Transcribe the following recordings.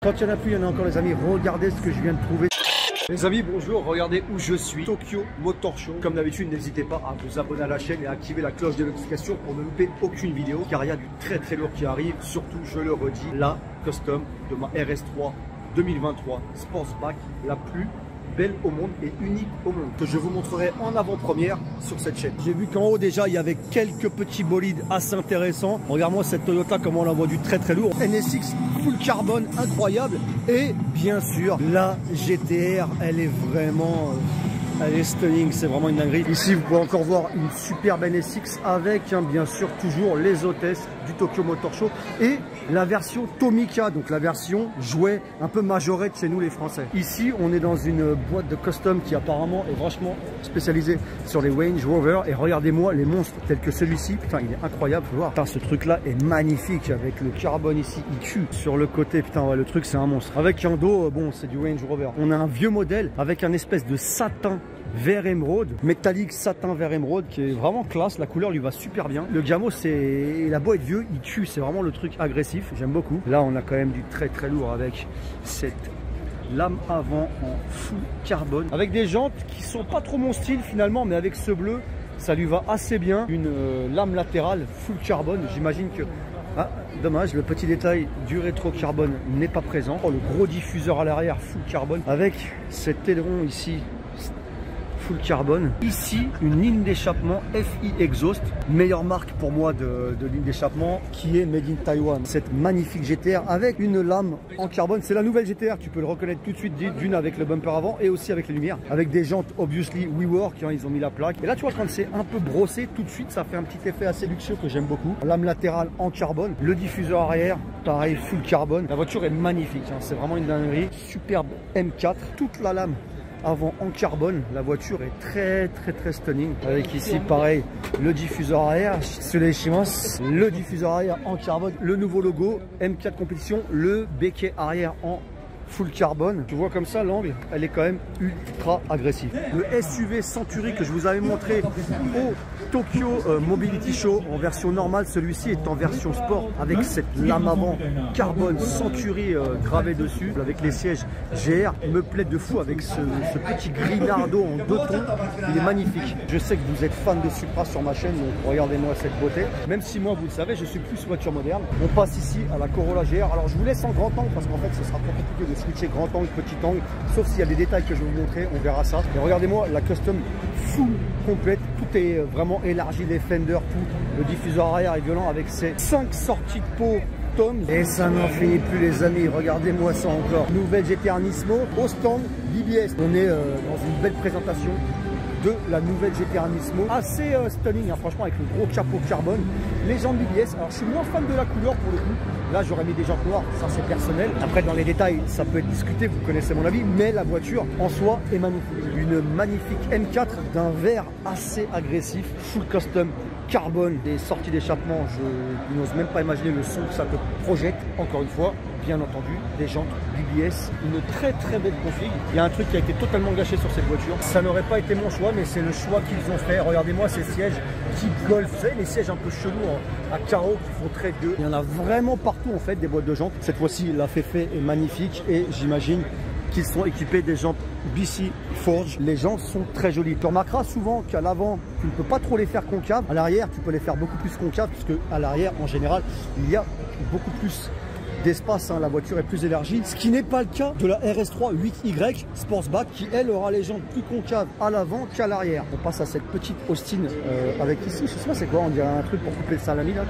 Quand il n'y en a plus, il y en a encore les amis. Regardez ce que je viens de trouver. Les amis, bonjour, regardez où je suis. Tokyo Motor Show. Comme d'habitude, n'hésitez pas à vous abonner à la chaîne et à activer la cloche de notification pour ne louper aucune vidéo. Car il y a du très lourd qui arrive. Surtout, je le redis, la custom de ma RS3 2023 Sportsback, la plus belle au monde et unique au monde, que je vous montrerai en avant-première sur cette chaîne. J'ai vu qu'en haut déjà il y avait quelques petits bolides assez intéressants. Regarde-moi cette Toyota, comment on envoie du très lourd. NSX full carbone incroyable et bien sûr la GTR, elle est vraiment elle est stunning, c'est vraiment une dinguerie. Ici vous pouvez encore voir une superbe NSX avec bien sûr toujours les hôtesses du Tokyo Motor Show et la version Tomica, donc la version jouet un peu majorée de chez nous les Français. Ici on est dans une boîte de custom qui apparemment est vachement spécialisée sur les Range Rover et regardez-moi les monstres tels que celui-ci, putain il est incroyable, faut voir. Putain, ce truc là est magnifique avec le carbone ici IQ sur le côté, putain ouais, le truc c'est un monstre. Avec un dos, bon c'est du Range Rover. On a un vieux modèle avec un espèce de satin vert émeraude, métallique satin vert émeraude qui est vraiment classe, la couleur lui va super bien. Le Gamo c'est, il a beau être vieux, il tue, c'est vraiment le truc agressif, j'aime beaucoup. Là on a quand même du très lourd avec cette lame avant en full carbone, avec des jantes qui sont pas trop mon style finalement, mais avec ce bleu ça lui va assez bien. Une lame latérale full carbone, j'imagine que... Ah, dommage, le petit détail du rétro carbone n'est pas présent. Oh, le gros diffuseur à l'arrière full carbone avec cet aileron ici full carbone. Ici, une ligne d'échappement FI Exhaust, meilleure marque pour moi de ligne d'échappement qui est Made in Taiwan. Cette magnifique GTR avec une lame en carbone, c'est la nouvelle GTR, tu peux le reconnaître tout de suite d'une avec le bumper avant et aussi avec les lumières, avec des jantes obviously WeWork, ils ont mis la plaque. Et là tu vois quand c'est un peu brossé, tout de suite ça fait un petit effet assez luxueux que j'aime beaucoup. Lame latérale en carbone, le diffuseur arrière, pareil full carbone. La voiture est magnifique, c'est vraiment une dinguerie. Superbe M4, toute la lame avant en carbone, la voiture est très stunning, avec ici pareil le diffuseur arrière, le diffuseur arrière en carbone, le nouveau logo M4 compétition, le béquet arrière en full carbone. Tu vois comme ça l'angle, elle est quand même ultra agressive. Le SUV Century que je vous avais montré au Tokyo Mobility Show en version normale, celui-ci est en version sport avec cette lame avant carbone Century gravée dessus, avec les sièges GR. Il me plaît de fou avec ce petit grinardo en 2 tons, il est magnifique. Je sais que vous êtes fan de Supra sur ma chaîne, donc regardez-moi cette beauté. Même si moi vous le savez, je suis plus voiture moderne. On passe ici à la Corolla GR. Alors je vous laisse en grand angle parce qu'en fait ce sera trop compliqué de switcher grand angle, petit angle, sauf s'il y a des détails que je vais vous montrer, on verra ça. Et regardez-moi la custom full complète, tout est vraiment élargi, les fenders, tout. Le diffuseur arrière est violent avec ses 5 sorties de peau Tom. Et ça n'en finit plus les amis, regardez-moi ça encore. Nouvelle GTR Nismo au stand BBS. On est dans une belle présentation de la nouvelle GTR Nismo, assez stunning franchement, avec le gros capot carbone, les jantes BBS. Alors je suis moins fan de la couleur pour le coup, là j'aurais mis des jantes noires, ça c'est personnel. Après dans les détails ça peut être discuté, vous connaissez mon avis, mais la voiture en soi est magnifique. Une magnifique M4 d'un vert assez agressif, full custom carbone, des sorties d'échappement, je n'ose même pas imaginer le son que ça te projette. Encore une fois, bien entendu, des jantes BBS, une très belle config. Il y a un truc qui a été totalement gâché sur cette voiture, ça n'aurait pas été mon choix, mais c'est le choix qu'ils ont fait. Regardez-moi ces sièges type Golf, vous savez les sièges un peu chelous à carreaux qui font très deux. Il y en a vraiment partout en fait des boîtes de jantes. Cette fois-ci la Féfé est magnifique et j'imagine qu'ils sont équipés des jantes BC Forge. Les jantes sont très jolies. Tu remarqueras souvent qu'à l'avant, tu ne peux pas trop les faire concaves. À l'arrière, tu peux les faire beaucoup plus concaves, puisque à l'arrière, en général, il y a beaucoup plus d'espace, la voiture est plus élargie, ce qui n'est pas le cas de la RS3 8Y Sportsback qui elle aura les jantes plus concaves à l'avant qu'à l'arrière. On passe à cette petite Austin avec ici, je sais pas c'est quoi, on dirait un truc pour couper le salami là.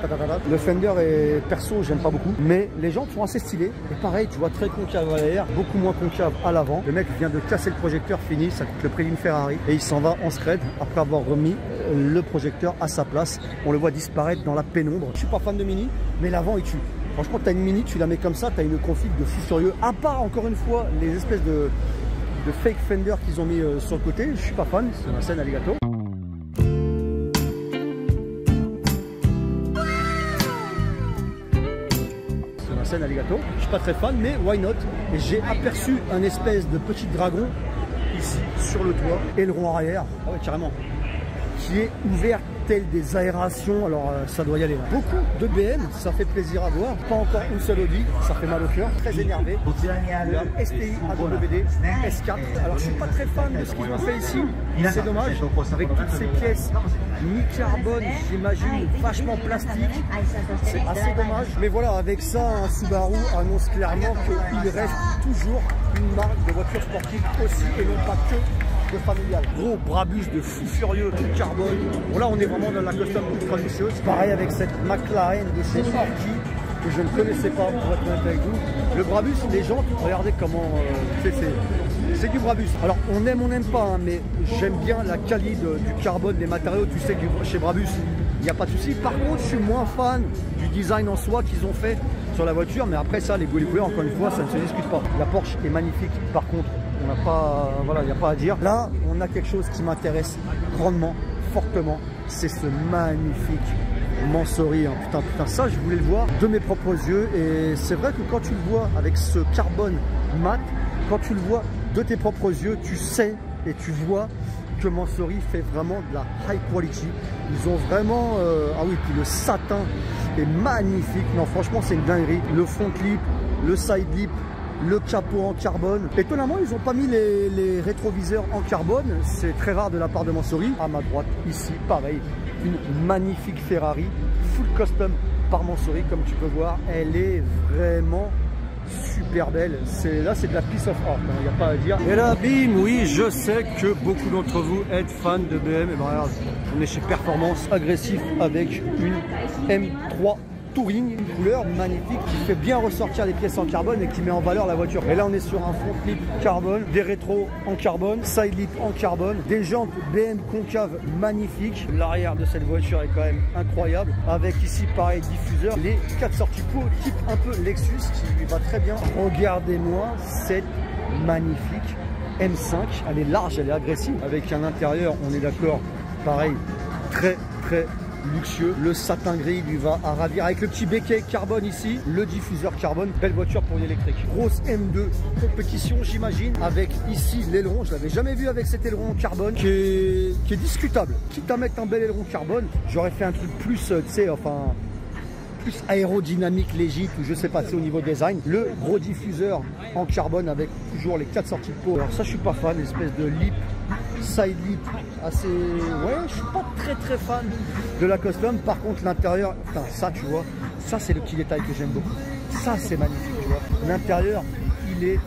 Le fender est perso, j'aime pas beaucoup, mais les jantes sont assez stylées et pareil tu vois très concave à l'arrière, beaucoup moins concave à l'avant. Le mec vient de casser le projecteur, fini, ça coûte le prix d'une Ferrari et il s'en va en scred après avoir remis le projecteur à sa place. On le voit disparaître dans la pénombre. Je suis pas fan de Mini, mais l'avant il tue. Franchement, tu as une Mini, tu la mets comme ça, tu as une config de fou furieux. À part, encore une fois, les espèces de fake fender qu'ils ont mis sur le côté. Je suis pas fan, c'est un scène alligator. C'est un scène alligator. Je suis pas très fan, mais why not? Et j'ai aperçu un espèce de petit dragon ici sur le toit, aileron arrière, ah ouais, carrément, qui est ouvert telle des aérations, alors ça doit y aller là. Beaucoup de BM, ça fait plaisir à voir. Pas encore une seule Audi, ça fait mal au cœur. Très énervé. Le STI AWD S4. Alors je suis pas très fan de ce qu'ils ont fait ici. C'est dommage. Avec toutes ces pièces mi-carbone, j'imagine, vachement plastique. C'est assez dommage. Mais voilà, avec ça, un Subaru annonce clairement qu'il reste toujours une marque de voiture sportive aussi et non pas que de familial. Gros Brabus de fou furieux, tout carbone. Bon là on est vraiment dans la custom ultra lucieuse. Pareil avec cette McLaren de chez Orki que je ne connaissais pas pour être honnête avec vous. Le Brabus, les gens, regardez comment c'est du Brabus. Alors on n'aime pas, hein, mais j'aime bien la qualité du carbone, des matériaux. Tu sais que chez Brabus, il n'y a pas de souci. Par contre, je suis moins fan du design en soi qu'ils ont fait sur la voiture. Mais après ça, les goûts et les couleurs, encore une fois, ça ne se discute pas. La Porsche est magnifique. Par contre, on n'a pas, voilà, il n'y a pas à dire. Là, on a quelque chose qui m'intéresse grandement, fortement. C'est ce magnifique Mansory. Hein. Putain, ça, je voulais le voir de mes propres yeux. Et c'est vrai que quand tu le vois avec ce carbone mat, quand tu le vois de tes propres yeux, tu sais et tu vois que Mansory fait vraiment de la high quality. Ils ont vraiment... ah oui, puis le satin est magnifique. Non, franchement, c'est une dinguerie. Le front clip, le side lip, le capot en carbone. Étonnamment, ils n'ont pas mis les rétroviseurs en carbone. C'est très rare de la part de Mansory. À ma droite, ici, pareil, une magnifique Ferrari, full custom par Mansory, comme tu peux voir. Elle est vraiment super belle. Là, c'est de la piece of art, il n'y a pas à dire. Et là, bim, oui, je sais que beaucoup d'entre vous êtes fans de BM. Et ben regarde, on est chez Performance agressif avec une M3 Touring, une couleur magnifique qui fait bien ressortir les pièces en carbone et qui met en valeur la voiture. Et là on est sur un front clip carbone, des rétros en carbone, side lip en carbone, des jantes BM concave magnifiques. L'arrière de cette voiture est quand même incroyable, avec ici pareil diffuseur, les 4 sorties pour type un peu Lexus qui lui va très bien. Regardez-moi cette magnifique M5, elle est large, elle est agressive, avec un intérieur, on est d'accord, pareil, très luxueux. Le satin gris lui va à ravir avec le petit béquet carbone ici, le diffuseur carbone. Belle voiture pour l'électrique. Grosse M2 compétition, j'imagine, avec ici l'aileron. Je l'avais jamais vu avec cet aileron carbone qui est discutable. Quitte à mettre un bel aileron carbone, j'aurais fait un truc plus, tu sais, enfin plus aérodynamique, légit, ou je sais pas, c'est au niveau design. Le gros diffuseur en carbone avec toujours les 4 sorties de peau. Alors ça, je suis pas fan, espèce de lip, side lip assez... Ouais, je suis pas très fan de la custom. Par contre, l'intérieur, enfin, ça, tu vois, ça, c'est le petit détail que j'aime beaucoup. Ça, c'est magnifique, tu vois. L'intérieur, il est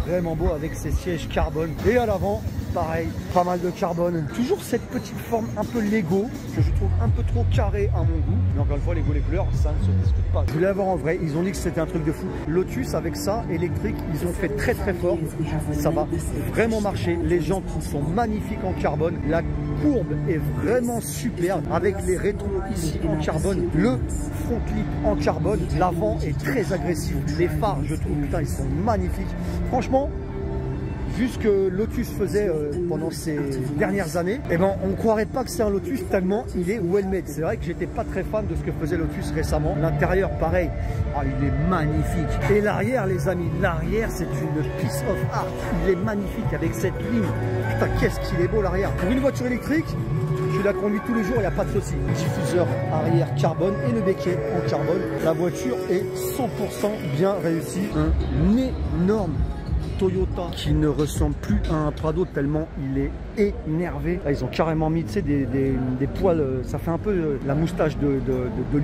vraiment beau avec ses sièges carbone. Et à l'avant, pareil, pas mal de carbone. Toujours cette petite forme un peu Lego que je trouve un peu trop carré à mon goût. Mais encore une fois, les goûts, les couleurs, ça ne se discute pas. Je voulais avoir en vrai. Ils ont dit que c'était un truc de fou. Lotus avec ça, électrique, ils ont fait très fort. Ça va vraiment marcher. Les jantes sont magnifiques en carbone. La courbe est vraiment superbe avec les rétros ici en carbone. Le front clip en carbone. L'avant est très agressif. Les phares, je trouve, putain, ils sont magnifiques. Franchement, vu ce que Lotus faisait pendant ces dernières années, eh ben, on ne croirait pas que c'est un Lotus tellement il est well made. C'est vrai que j'étais pas très fan de ce que faisait Lotus récemment. L'intérieur, pareil, il est magnifique. Et l'arrière, les amis, l'arrière, c'est une piece of art. Il est magnifique avec cette ligne. Putain, qu'est-ce qu'il est beau l'arrière. Pour une voiture électrique, je la conduis tous les jours, il n'y a pas de souci. Diffuseur arrière carbone et le béquet en carbone. La voiture est 100% bien réussie. Un énorme Toyota qui ne ressemble plus à un Prado tellement il est énervé. Là, ils ont carrément mis des poils, ça fait un peu la moustache de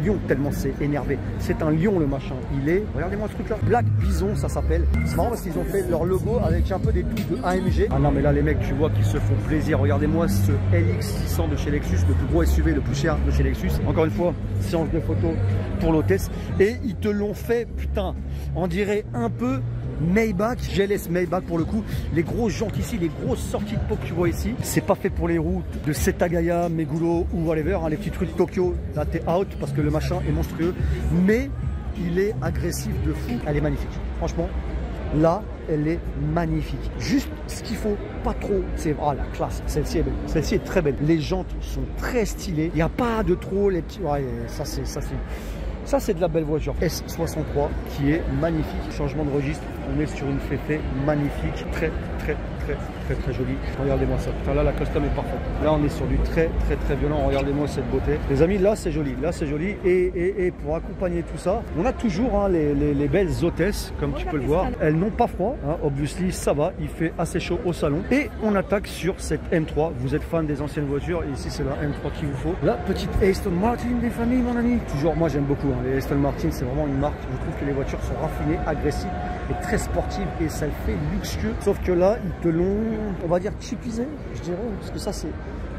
lion tellement c'est énervé. C'est un lion le machin. Il est, regardez-moi ce truc là, Black Bison ça s'appelle. C'est marrant parce qu'ils ont fait leur logo avec un peu des touches de AMG. Ah non mais là les mecs tu vois qu'ils se font plaisir. Regardez-moi ce LX600 de chez Lexus, le plus gros SUV, le plus cher de chez Lexus. Encore une fois, séance de photos pour l'hôtesse. Et ils te l'ont fait, putain, on dirait un peu Maybach, GLS Maybach pour le coup. Les grosses jantes ici, les grosses sorties de peau que tu vois ici, c'est pas fait pour les routes de Setagaya, Meguro ou whatever, hein, les petites rues de Tokyo, là t'es out parce que le machin est monstrueux, mais il est agressif de fou. Elle est magnifique, franchement, là elle est magnifique. Juste ce qu'il faut pas trop, c'est la classe, celle-ci est belle, celle-ci est très belle. Les jantes sont très stylées, il n'y a pas de trop les petits, ouais, ça c'est de la belle voiture. S63 qui est magnifique. Changement de registre on est sur une féfé magnifique, très jolie. Regardez-moi ça. Putain, là, la custom est parfaite. Là, on est sur du très violent. Regardez-moi cette beauté. Les amis, là, c'est joli. Là, c'est joli. Et pour accompagner tout ça, on a toujours hein, les belles hôtesses, comme tu peux le voir. Elles n'ont pas froid. Hein. Obviously, ça va. Il fait assez chaud au salon. Et on attaque sur cette M3. Vous êtes fan des anciennes voitures. Et ici, c'est la M3 qu'il vous faut. La petite Aston Martin des familles, mon ami. Toujours, moi, j'aime beaucoup. Hein. Les Aston Martin, c'est vraiment une marque. Je trouve que les voitures sont raffinées, agressives et très sportives. Et ça le fait luxueux. Sauf que là, ils te l'ont, on va dire, chipisé, je dirais. Parce que ça, c'est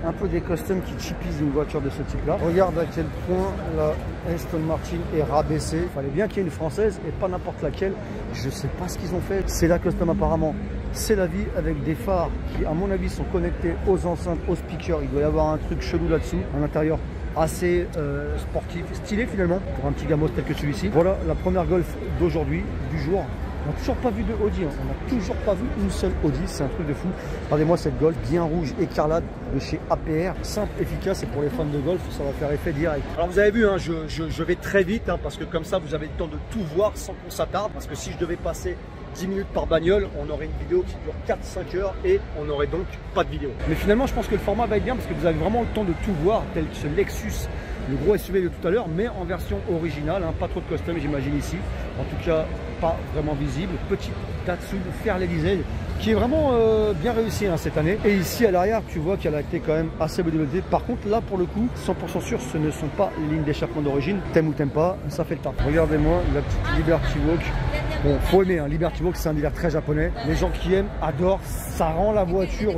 un peu des customs qui chipisent une voiture de ce type-là. Regarde à quel point la Aston Martin est rabaissée. Il fallait bien qu'il y ait une française et pas n'importe laquelle. Je sais pas ce qu'ils ont fait. C'est la custom apparemment. C'est la vie avec des phares qui, à mon avis, sont connectés aux enceintes, aux speakers. Il doit y avoir un truc chelou là-dessous. Un intérieur assez sportif, stylé finalement, pour un petit gamos tel que celui-ci. Voilà la première Golf d'aujourd'hui, du jour. On n'a toujours pas vu de Audi, hein. On n'a toujours pas vu une seule Audi, c'est un truc de fou. Regardez-moi cette Golf bien rouge écarlate de chez APR, simple, efficace, et pour les fans de Golf, ça va faire effet direct. Alors vous avez vu, hein, je vais très vite, hein, parce que comme ça vous avez le temps de tout voir sans qu'on s'attarde, parce que si je devais passer 10 minutes par bagnole, on aurait une vidéo qui dure 4-5 heures et on n'aurait donc pas de vidéo. Mais finalement, je pense que le format va être bien parce que vous avez vraiment le temps de tout voir, tel que ce Lexus, le gros SUV de tout à l'heure, mais en version originale, hein, pas trop de custom, j'imagine ici. En tout cas, pas vraiment visible. Petite Datsun Fairlady diesel qui est vraiment bien réussi hein, cette année. Et ici à l'arrière, tu vois qu'elle a été quand même assez modélisée. Par contre, là pour le coup, 100% sûr, ce ne sont pas les lignes d'échappement d'origine. T'aimes ou t'aimes pas, ça fait le taf. Regardez-moi la petite Liberty Walk. Bon, faut aimer, hein. Liberty Walk, c'est un délire très japonais. Les gens qui aiment adorent. Ça rend la voiture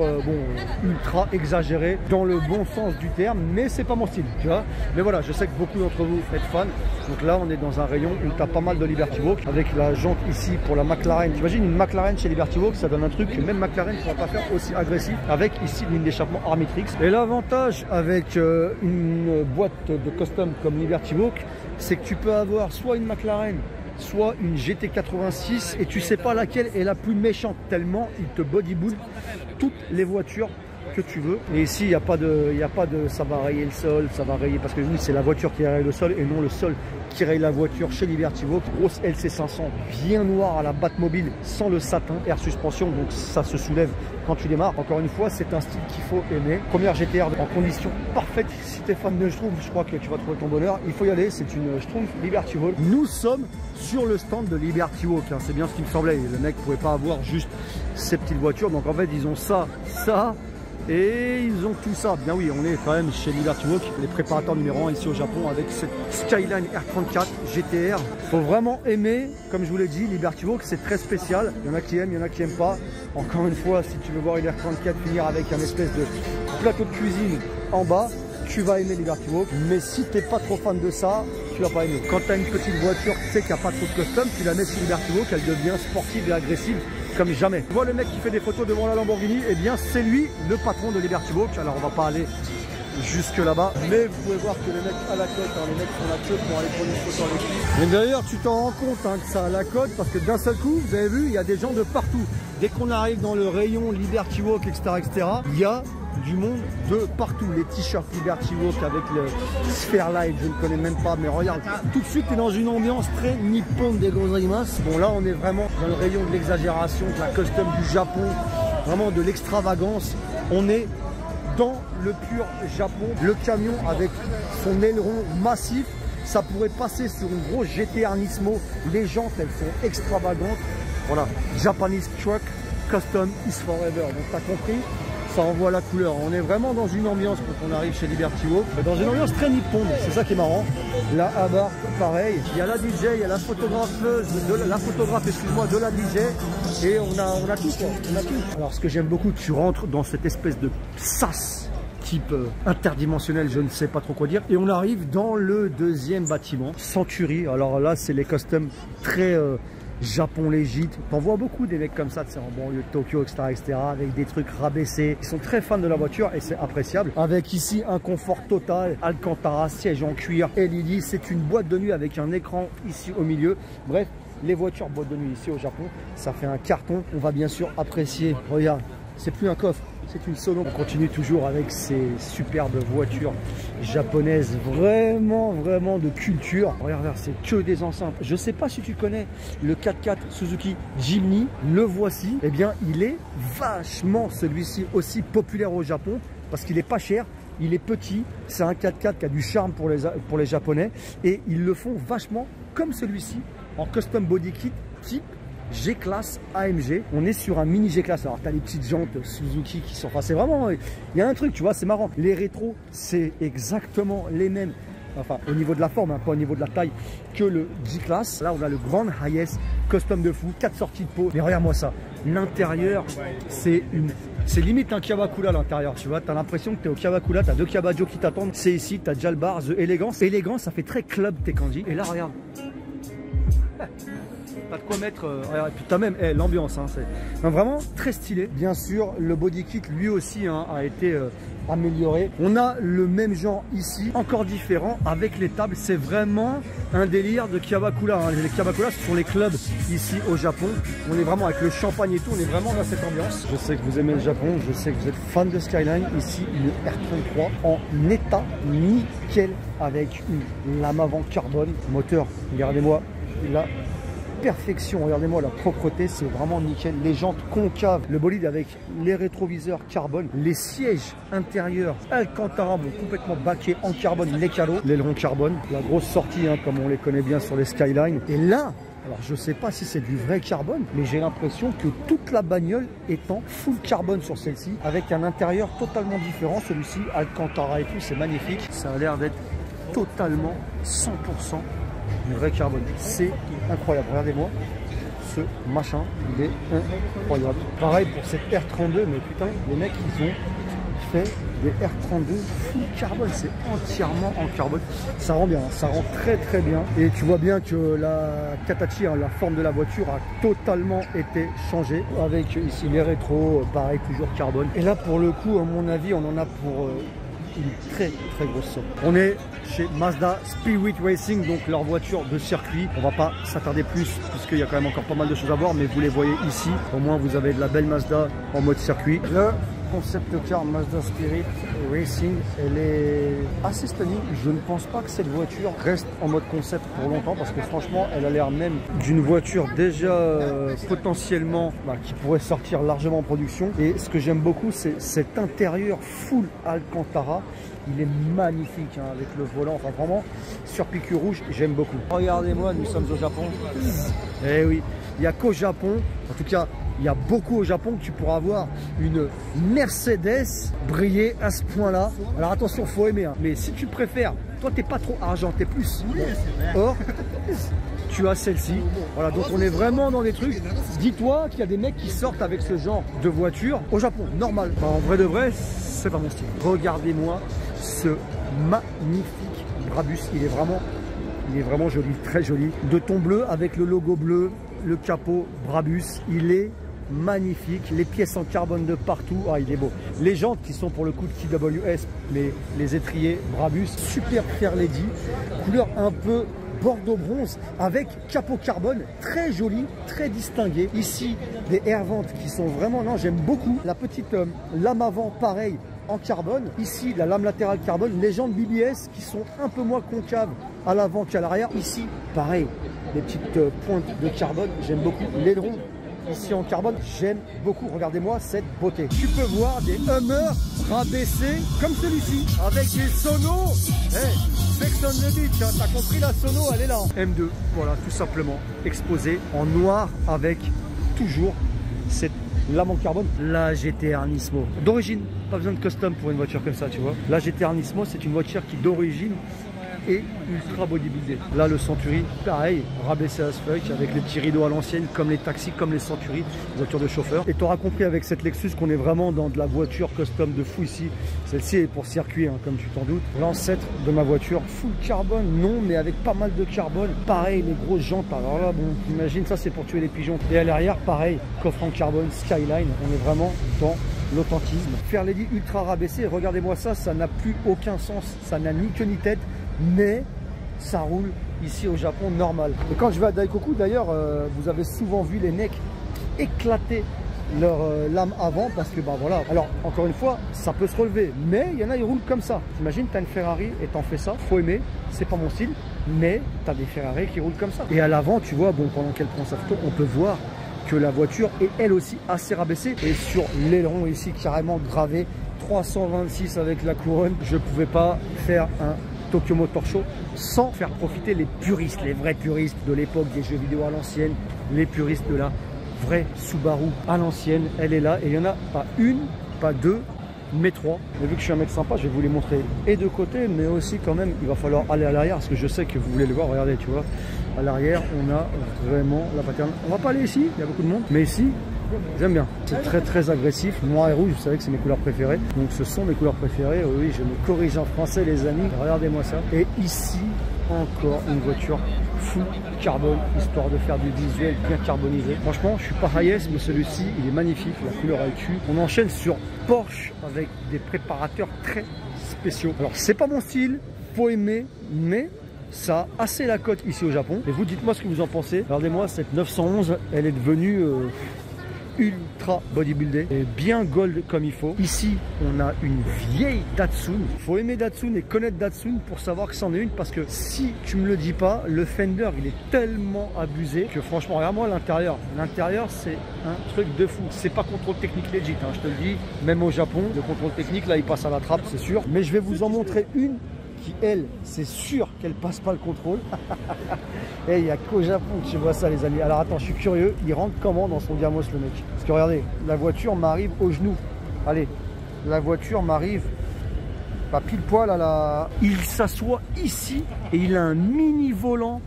ultra exagérée dans le bon sens du terme, mais c'est pas mon style, tu vois. Mais voilà, je sais que beaucoup d'entre vous êtes fans. Donc là, on est dans un rayon où tu as pas mal de Liberty Walk avec la jante ici pour la McLaren. T'imagines une McLaren chez Liberty Walk, ça donne un truc que même McLaren ne pourra pas faire aussi agressif avec ici une ligne d'échappement Armitrix. Et l'avantage avec une boîte de custom comme Liberty Walk, c'est que tu peux avoir soit une McLaren, soit une GT86 et tu sais pas laquelle est la plus méchante tellement il te bodybuild toutes les voitures que tu veux. Et ici il n'y a pas de ça va rayer le sol, ça va rayer, parce que oui, c'est la voiture qui raye le sol et non le sol qui raye la voiture chez Liberty Walk. Grosse LC500 bien noire à la Batmobile sans le satin, air suspension, donc ça se soulève quand tu démarres. Encore une fois, c'est un style qu'il faut aimer. Première GTR en condition parfaite. Si tu es fan de Schtroumpf, je crois que tu vas trouver ton bonheur. Il faut y aller, c'est une Schtroumpf Liberty Walk. Nous sommes sur le stand de Liberty Walk, hein. C'est bien ce qui me semblait. Le mec ne pouvait pas avoir juste ces petites voitures, donc en fait ils ont ça, et ils ont tout ça. Bien oui, on est quand même chez Liberty Walk, les préparateurs numéro 1 ici au Japon avec cette Skyline R34 GTR. Faut vraiment aimer, comme je vous l'ai dit, Liberty Walk, c'est très spécial. Il y en a qui aiment, il y en a qui n'aiment pas. Encore une fois, si tu veux voir une R34 finir avec un espèce de plateau de cuisine en bas, tu vas aimer Liberty Walk. Mais si tu n'es pas trop fan de ça, tu vas pas aimer. Quand tu as une petite voiture, tu sais qu'il n'y a pas trop de custom, tu la mets sur Liberty Walk, elle devient sportive et agressive comme jamais. Tu vois le mec qui fait des photos devant la Lamborghini, eh bien c'est lui le patron de Liberty Walk. Alors on va pas aller jusque là-bas, mais vous pouvez voir que les mecs à la côte, hein, les mecs font la queue pour aller prendre une photo avec lui. Et d'ailleurs tu t'en rends compte hein, que ça a la côte, parce que d'un seul coup, vous avez vu, il y a des gens de partout. Dès qu'on arrive dans le rayon Liberty Walk, etc., il y a du monde de partout. Les t-shirts Liberty Walk avec le Spherlight, je ne connais même pas, mais regarde, tout de suite tu es dans une ambiance très nippon des gozaimasu. Bon là on est vraiment dans le rayon de l'exagération, de la custom du Japon, vraiment de l'extravagance. On est dans le pur Japon. Le camion avec son aileron massif, ça pourrait passer sur une grosse GTR Nismo. Les jantes elles sont extravagantes. Voilà, Japanese truck, custom is forever. Donc t'as compris, ça envoie la couleur. On est vraiment dans une ambiance quand on arrive chez Liberty Walk, dans une ambiance très nippon, c'est ça qui est marrant. La Abarth, pareil, il y a la DJ, il y a la photographe, excuse-moi, de la DJ, et on a tout quoi, on a tout. Alors ce que j'aime beaucoup, tu rentres dans cette espèce de sas type interdimensionnel, je ne sais pas trop quoi dire, et on arrive dans le deuxième bâtiment, Century. Alors là c'est les customs très Japon légit, t'en vois beaucoup des mecs comme ça, tu sais, en banlieue de Tokyo, etc., avec des trucs rabaissés. Ils sont très fans de la voiture et c'est appréciable. Avec ici un confort total, Alcantara, siège en cuir, LED. C'est une boîte de nuit avec un écran ici au milieu. Bref, les voitures boîte de nuit ici au Japon, ça fait un carton. On va bien sûr apprécier, regarde, c'est plus un coffre, c'est une Sono. On continue toujours avec ces superbes voitures japonaises, vraiment de culture. Regarde, c'est que des enceintes. Je sais pas si tu connais le 4x4 Suzuki Jimny, le voici. Eh bien, il est vachement celui-ci aussi populaire au Japon parce qu'il est pas cher. Il est petit, c'est un 4x4 qui a du charme pour les Japonais et ils le font vachement comme celui-ci en custom body kit type G-Class AMG. On est sur un mini G-Class. Alors, tu as les petites jantes Suzuki qui sont... Enfin, c'est vraiment... Il y a un truc, tu vois, c'est marrant. Les rétros, c'est exactement les mêmes. Enfin, au niveau de la forme, hein, pas au niveau de la taille, que le G-Class. Là, on a le Grand Highest custom de fou. 4 sorties de peau. Mais regarde-moi ça. L'intérieur, c'est une... C'est limite un Kawakula à l'intérieur, tu vois. Tu as l'impression que tu es au Kawakula, tu as 2 Kabajo qui t'attendent. C'est ici, tu as déjà le bar, The Elegance. Elegance, ça fait très club Tekanji. Et là, regarde. Pas de quoi mettre, et puis t'as même l'ambiance, hein, c'est vraiment très stylé. Bien sûr, le body kit lui aussi hein, a été amélioré. On a le même genre ici, encore différent avec les tables. C'est vraiment un délire de Kawakula. Hein. Les Kawakula, ce sont les clubs ici au Japon. On est vraiment avec le champagne et tout, on est vraiment dans cette ambiance. Je sais que vous aimez le Japon, je sais que vous êtes fan de Skyline. Ici, une R33 en état nickel avec une lame avant carbone. Moteur, regardez-moi, là. Perfection, regardez-moi la propreté, c'est vraiment nickel. Les jantes concaves, le bolide avec les rétroviseurs carbone, les sièges intérieurs Alcantara bon, complètement baqués en carbone, les calots, l'aileron carbone, la grosse sortie hein, comme on les connaît bien sur les Skyline. Et là, alors je sais pas si c'est du vrai carbone, mais j'ai l'impression que toute la bagnole est en full carbone sur celle-ci, avec un intérieur totalement différent. Celui-ci, Alcantara et tout, c'est magnifique. Ça a l'air d'être totalement 100% du vrai carbone. C'est incroyable. Regardez-moi ce machin, il est incroyable. Pareil pour cette R32, mais putain, les mecs, ils ont fait des R32 full carbone. C'est entièrement en carbone. Ça rend bien, ça rend très bien. Et tu vois bien que la Katachi, hein, la forme de la voiture a totalement été changée. Avec ici les rétros, pareil, toujours carbone. Et là, pour le coup, à mon avis, on en a pour... une très grosse somme. On est chez Mazda Spirit Racing, donc leur voiture de circuit. On va pas s'attarder plus puisqu'il y a quand même encore pas mal de choses à voir, mais vous les voyez ici. Au moins vous avez de la belle Mazda en mode circuit. Le concept car Mazda Spirit Racing, elle est assez stunning. Je ne pense pas que cette voiture reste en mode concept pour longtemps parce que franchement elle a l'air même d'une voiture déjà potentiellement qui pourrait sortir largement en production. Et ce que j'aime beaucoup, c'est cet intérieur full Alcantara. Il est magnifique hein, avec le volant, enfin vraiment sur piqûre rouge, j'aime beaucoup. Regardez-moi, nous sommes au Japon. Eh oui, il n'y a qu'au Japon, en tout cas il y a beaucoup au Japon que tu pourras avoir une Mercedes briller à ce point-là. Alors attention, faut aimer, hein. Mais si tu préfères, toi t'es pas trop argent, t'es plus or, tu as celle-ci. Voilà, donc on est vraiment dans des trucs. Dis-toi qu'il y a des mecs qui sortent avec ce genre de voiture au Japon, normal. Enfin, en vrai de vrai, c'est pas mon style. Regardez-moi ce magnifique Brabus, il est vraiment joli, très joli. De ton bleu avec le logo bleu, le capot Brabus, il est magnifique. Les pièces en carbone de partout, ah il est beau. Les jantes qui sont pour le coup de TWS, les étriers Brabus, super Fair Lady, couleur un peu bordeaux bronze avec capot carbone, très joli, très distingué. Ici des air ventes qui sont vraiment, non j'aime beaucoup. La petite lame avant pareil en carbone. Ici la lame latérale carbone, les jantes BBS qui sont un peu moins concaves à l'avant qu'à l'arrière. Ici pareil, les petites pointes de carbone, j'aime beaucoup. L'aileron ici en carbone, j'aime beaucoup. Regardez-moi cette beauté. Tu peux voir des Hummer rabaissés comme celui-ci avec des sonos. Sex on the beach, hein, t'as compris, la sono elle est là. M2, voilà, tout simplement exposé en noir avec toujours cette lame en carbone. La GT-R Nismo d'origine, pas besoin de custom pour une voiture comme ça, tu vois. La GT-R Nismo, c'est une voiture qui d'origine est ultra bodybuildée. Là le Century, pareil, rabaissé à ce fuck avec les petits rideaux à l'ancienne, comme les taxis, comme les Century, voitures de chauffeur. Et tu auras compris avec cette Lexus qu'on est vraiment dans de la voiture custom de fou ici. Celle-ci est pour circuit, hein, comme tu t'en doutes. L'ancêtre de ma voiture, full carbone, non, mais avec pas mal de carbone. Pareil, les grosses jantes. Alors là, bon, imagine, ça c'est pour tuer les pigeons. Et à l'arrière, pareil, coffre en carbone, Skyline. On est vraiment dans l'authentisme. Fair Lady ultra rabaissé, regardez-moi ça, ça n'a plus aucun sens. Ça n'a ni queue ni tête. Mais ça roule ici au Japon normal. Et quand je vais à Daikoku d'ailleurs, vous avez souvent vu les necks éclatés leur lame avant parce que bah voilà. Alors encore une fois, ça peut se relever, mais il y en a ils roulent comme ça. T'imagines, t'as une Ferrari et t'en fais ça, faut aimer, c'est pas mon style, mais t'as des Ferrari qui roulent comme ça. Et à l'avant, tu vois, bon, pendant qu'elle prend sa photo, on peut voir que la voiture est elle aussi assez rabaissée. Et sur l'aileron ici, carrément gravé 326 avec la couronne, je pouvais pas faire un Tokyo Motor Show sans faire profiter les puristes, les vrais puristes de l'époque des jeux vidéo à l'ancienne, les puristes de la vraie Subaru à l'ancienne. Elle est là et il y en a pas une, pas deux, mais trois. Mais vu que je suis un mec sympa, je vais vous les montrer et de côté, mais aussi quand même, il va falloir aller à l'arrière parce que je sais que vous voulez le voir. Regardez, tu vois, à l'arrière, on a vraiment la paterne. On va pas aller ici, il y a beaucoup de monde, mais ici, j'aime bien. C'est très très agressif, noir et rouge, vous savez que c'est mes couleurs préférées. Donc ce sont mes couleurs préférées. Oui, je me corrige en français les amis, regardez-moi ça. Et ici, encore une voiture full carbone, histoire de faire du visuel bien carbonisé. Franchement, je suis pas highest, mais celui-ci, il est magnifique, la couleur elle tue. On enchaîne sur Porsche avec des préparateurs très spéciaux. Alors c'est pas mon style, faut aimer, mais ça a assez la cote ici au Japon. Et vous, dites-moi ce que vous en pensez. Regardez-moi, cette 911, elle est devenue ultra bodybuildée et bien gold comme il faut. Ici, on a une vieille Datsun. Il faut aimer Datsun et connaître Datsun pour savoir que c'en est une, parce que si tu me le dis pas, le fender, il est tellement abusé que franchement, regarde-moi l'intérieur. L'intérieur, c'est un truc de fou. C'est pas contrôle technique legit, hein, je te le dis. Même au Japon, le contrôle technique, là, il passe à la trappe, c'est sûr. Mais je vais vous en montrer une qui, elle, c'est sûr qu'elle passe pas le contrôle. Et il n'y a qu'au Japon que tu vois ça, les amis. Alors attends, je suis curieux, il rentre comment dans son diamos, le mec? Parce que regardez, la voiture m'arrive au genou. Allez, la voiture m'arrive pas pile poil à la... Il s'assoit ici et il a un mini volant.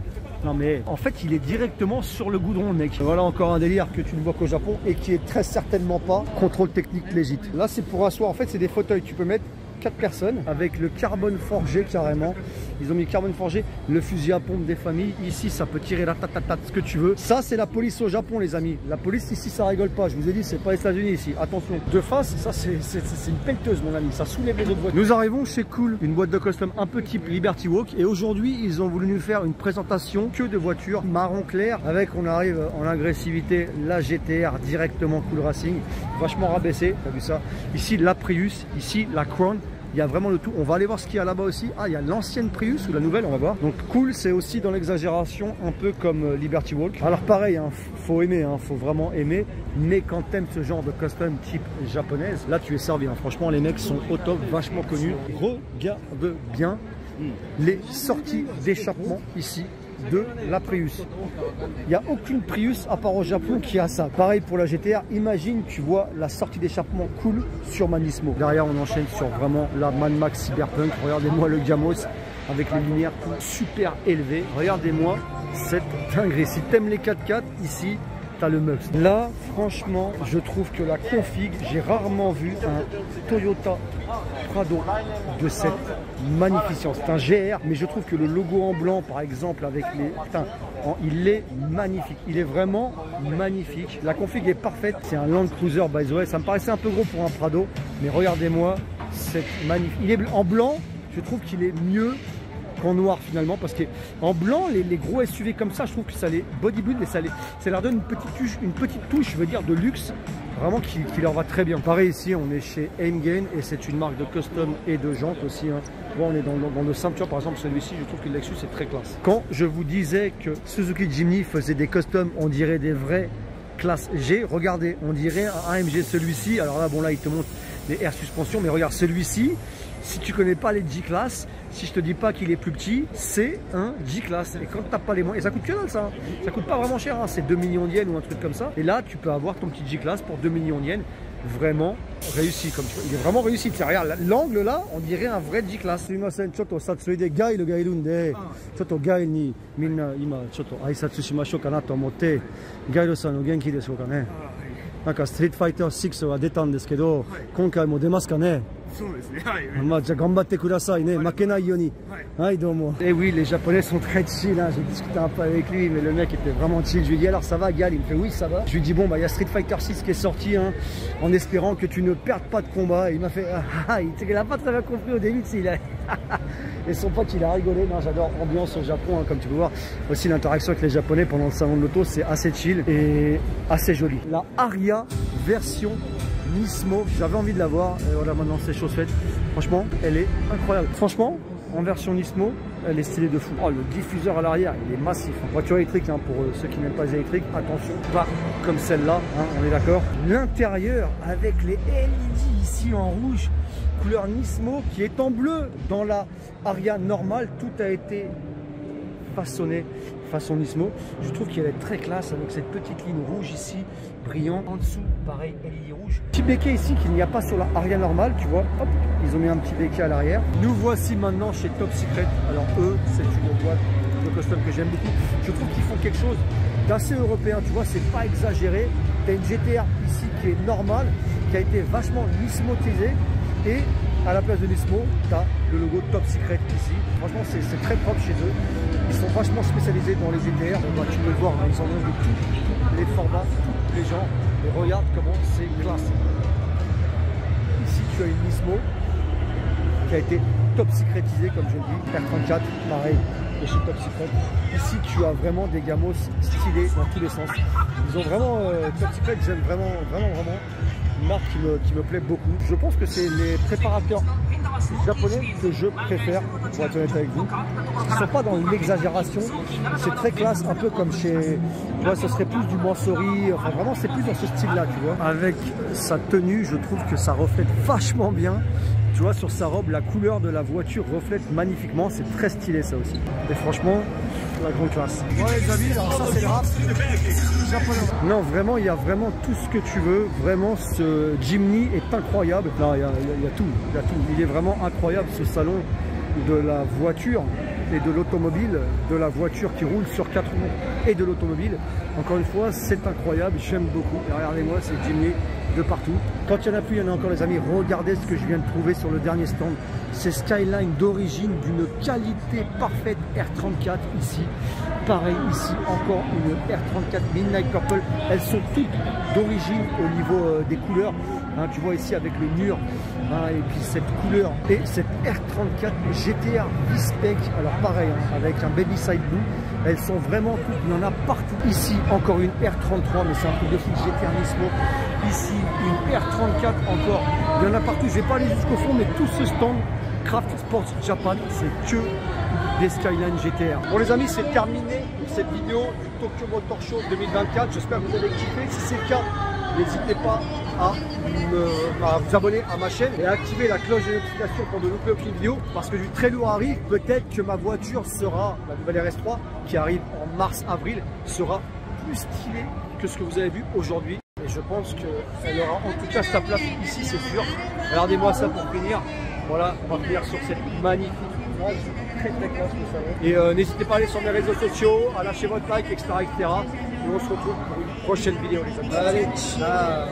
Non mais en fait il est directement sur le goudron, mec. Voilà encore un délire que tu ne vois qu'au Japon et qui est très certainement pas contrôle technique légit. Là c'est pour asseoir, en fait c'est des fauteuils, tu peux mettre 4 personnes avec le carbone forgé carrément. Ils ont mis carbone forgé, le fusil à pompe des familles. Ici, ça peut tirer la tatatata, ce que tu veux. Ça, c'est la police au Japon, les amis. La police ici, ça rigole pas. Je vous ai dit, c'est pas les États-Unis ici. Attention. De face, ça, c'est une pelleteuse, mon ami. Ça soulève les autres voitures. Nous arrivons chez Cool, une boîte de custom un peu type Liberty Walk. Et aujourd'hui, ils ont voulu nous faire une présentation que de voitures marron clair. Avec, on arrive en agressivité, la GTR directement Cool Racing. Vachement rabaissé. T'as vu ça? Ici, la Prius. Ici, la Crown. Il y a vraiment le tout. On va aller voir ce qu'il y a là-bas aussi. Ah, il y a l'ancienne Prius ou la nouvelle, on va voir. Donc Cool, c'est aussi dans l'exagération, un peu comme Liberty Walk. Alors pareil, hein, faut aimer, hein, faut vraiment aimer. Mais quand t'aimes ce genre de custom type japonaise, là tu es servi. Hein. Franchement, les mecs sont au top, vachement connus. Regarde bien les sorties d'échappement ici de la Prius. Il n'y a aucune Prius à part au Japon qui a ça. Pareil pour la GTR. Imagine, tu vois la sortie d'échappement Cool sur Manismo. Derrière, on enchaîne sur vraiment la Mad Max Cyberpunk. Regardez-moi le Gamos avec les lumières super élevées. Regardez-moi cette dinguerie. Si t'aimes les 4x4, ici, t'as le Mux. Là, franchement, je trouve que la config, j'ai rarement vu un Toyota Prado de cette magnificence. C'est un GR, mais je trouve que le logo en blanc, par exemple, avec les... Putain, il est magnifique. Il est vraiment magnifique. La config est parfaite. C'est un Land Cruiser, by the way. Ça me paraissait un peu gros pour un Prado, mais regardez-moi, c'est magnifique. Il est en blanc, je trouve qu'il est mieux qu'en noir finalement, parce qu'en blanc, les gros SUV comme ça, je trouve que ça les bodybuild et ça leur donne une petite touche, je veux dire, de luxe, vraiment qui leur va très bien. Pareil ici, on est chez Aimgain et c'est une marque de custom et de jantes aussi. Hein. Bon, on est dans le ceinture, par exemple, celui-ci, je trouve que le Lexus est très classe. Quand je vous disais que Suzuki Jimny faisait des customs, on dirait des vrais classe G, regardez, on dirait un AMG celui-ci. Alors là, bon là, il te montre les air suspension, mais regarde celui-ci. Si tu connais pas les G-Class, si je te dis pas qu'il est plus petit, c'est un G-Class. Et quand tu n'as pas les moyens, et ça coûte que dalle ça, ça coûte pas vraiment cher, hein. C'est 2 millions de yens ou un truc comme ça. Et là, tu peux avoir ton petit G-Class pour 2 millions de yens. Vraiment réussi, comme tu vois. Il est vraiment réussi. Regarde, l'angle là, on dirait un vrai G-Class. Street Fighter 6 は出たんですけど、今回も出ますかね。そうですね。はい。まあじゃあ頑張ってくださいね。負けないように。はい、どうも。Et oui, les Japonais sont très chill. Hein. J'ai discuté un peu avec lui, mais le mec était vraiment chill. Je lui ai dit alors ça va, Gal? Il me fait oui, ça va. Je lui ai dit bon bah il y a Street Fighter 6 qui est sorti, hein, en espérant que tu ne perdes pas de combat. Et il m'a fait il a pas très bien compris au début, il a et son pote il a rigolé. Non, j'adore l'ambiance au Japon, hein, comme tu peux voir. Aussi l'interaction avec les Japonais pendant le salon de l'auto, c'est assez chill et assez joli. La Aria version Nismo. J'avais envie de la voir et voilà, maintenant c'est chose faite. Franchement, elle est incroyable. Franchement, en version Nismo, elle est stylée de fou. Oh, le diffuseur à l'arrière, il est massif. Voiture électrique, hein, pour ceux qui n'aiment pas les électriques, attention, pas comme celle-là, hein, on est d'accord. L'intérieur avec les LED ici en rouge, couleur Nismo, qui est en bleu. Dans la Ariya normale, tout a été façonné façon Nismo. Je trouve qu'elle est très classe avec cette petite ligne rouge ici, brillant. En dessous, pareil, LED rouge. Petit béquet ici qu'il n'y a pas sur la Ariya normale, tu vois. Hop, ils ont mis un petit béquet à l'arrière. Nous voici maintenant chez Top Secret. Alors eux, c'est une boîte de custom que j'aime beaucoup. Je trouve qu'ils font quelque chose d'assez européen, tu vois, c'est pas exagéré. Tu as une GTR ici qui est normale, qui a été vachement nismotisée, et à la place de Nismo, tu as le logo Top Secret ici. Franchement, c'est très propre chez eux. Ils sont vachement spécialisés dans les GTR. Bah, tu peux le voir, hein, ils en ont de tous les formats, tous les genres. Et regarde comment c'est classe. Ici, tu as une Nismo qui a été top secretisée, comme je le dis. R34, pareil, et chez Top Secret. Ici, tu as vraiment des gamos stylés dans tous les sens. Ils ont vraiment, Top Secret, j'aime vraiment une marque qui me plaît beaucoup. Je pense que c'est les préparateurs japonais que je préfère, pour être honnête avec vous. Ils ne sont pas dans l'exagération, c'est très classe, un peu comme chez... Tu vois, ce serait plus du Mansory, enfin vraiment c'est plus dans ce style-là, tu vois. Avec sa tenue, je trouve que ça reflète vachement bien. Tu vois, sur sa robe, la couleur de la voiture reflète magnifiquement, c'est très stylé ça aussi. Et franchement, la grande classe. Ouais les amis, alors ça c'est le rap japonais. Non, vraiment, il y a vraiment tout ce que tu veux. Vraiment, ce Jimny est incroyable. Là, il y a tout, il y a tout. Il est vraiment incroyable ce salon de la voiture et de l'automobile, de la voiture qui roule sur 4 roues et de l'automobile. Encore une fois, c'est incroyable, j'aime beaucoup. Et regardez-moi, c'est Jimny de partout. Quand il n'y en a plus, il y en a encore les amis. Regardez ce que je viens de trouver sur le dernier stand. C'est Skyline d'origine d'une qualité parfaite R34 ici. Pareil ici, encore une R34 Midnight Purple. Elles sont toutes d'origine au niveau des couleurs. Hein, tu vois ici avec le mur, hein, et puis cette couleur et cette R34 GTR V-Spec. Alors pareil, hein, avec un baby side blue. Elles sont vraiment toutes, il y en a partout. Ici, encore une R33, mais c'est un truc de fou, GTR Nismo. Ici, une R34 encore. Il y en a partout, je ne vais pas aller jusqu'au fond, mais tout ce stand Craft Sports Japan, c'est que des Skyline GTR. Bon les amis, c'est terminé pour cette vidéo du Tokyo Motor Show 2024. J'espère que vous avez kiffé. Si c'est le cas, n'hésitez pas à vous abonner à ma chaîne et à activer la cloche de notification pour ne louper aucune vidéo, parce que du très lourd arrive. Peut-être que ma voiture sera, la nouvelle RS3 qui arrive en mars-avril, sera plus stylée que ce que vous avez vu aujourd'hui. Et je pense qu'elle aura en tout cas sa place ici, c'est sûr. Regardez-moi ça pour finir. Voilà, on va finir sur cette magnifique image, très classe le salon. Et n'hésitez pas à aller sur mes réseaux sociaux, à lâcher votre like, etc. Et on se retrouve pour une prochaine vidéo les amis. Allez, ciao.